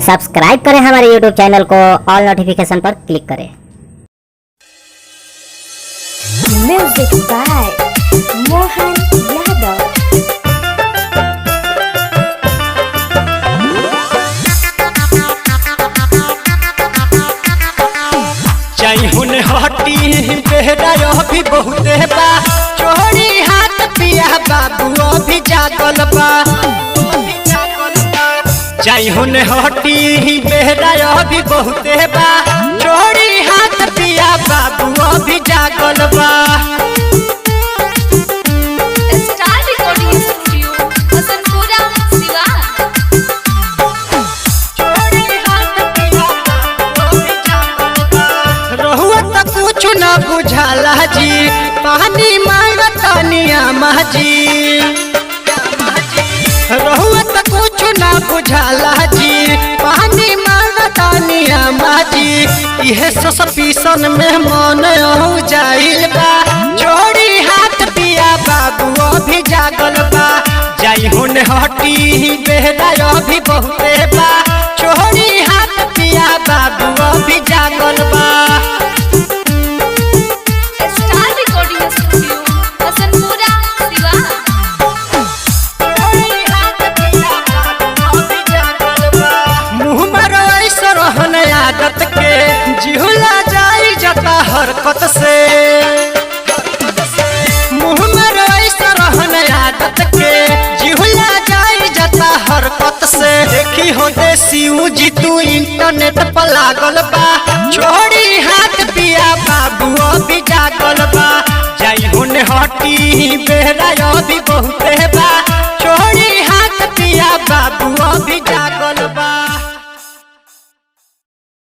Subscribe करें हमारे YouTube channel को, ऑल नोटिफिकेशन पर क्लिक करें। Music by Mohan Yadav. चाहून हटी बेहरा भी बहुते बा, चोरी हाथ पिया बाबू अभी जागल बा। चाहून हटी बेहरा भी बहुते बा, चोरी हाथ पिया बाबू अभी जागल बा। Star recording studio Hasanpura Siwan. रहुआ तो कुछ न बुझाला जी, पानी मांगतनिया माजी। रहुआ तो कुछ न बुझाला जी, पानी मांगतनिया माजी। इहे सस्पिशन में मन हो जाइल बा, चोरी हाथ पिया बाबू अभी जागल बा। जाई हुन हटी बेहरा अभी बहुते बा, चोरी हाथ पिया बाबू अभी जागल बा। Star recording studio Hasanpura Siwan. मुँह मारो ऐसा रहन आदत के, जिहुला जाई जाता हरकत से। मुँह मारो ऐसा रहन आदत के, जिहुला जाई जाता हरकत से। देखी हो देसी जी तू इंटरनेट पर लागल बा, छोड़ी हाथ पिया बाबू अभी जागल बा। जाई हुन हटी बेहरा अभी बहुते बा, छोड़ी हाथ पिया बाबू अभी जागल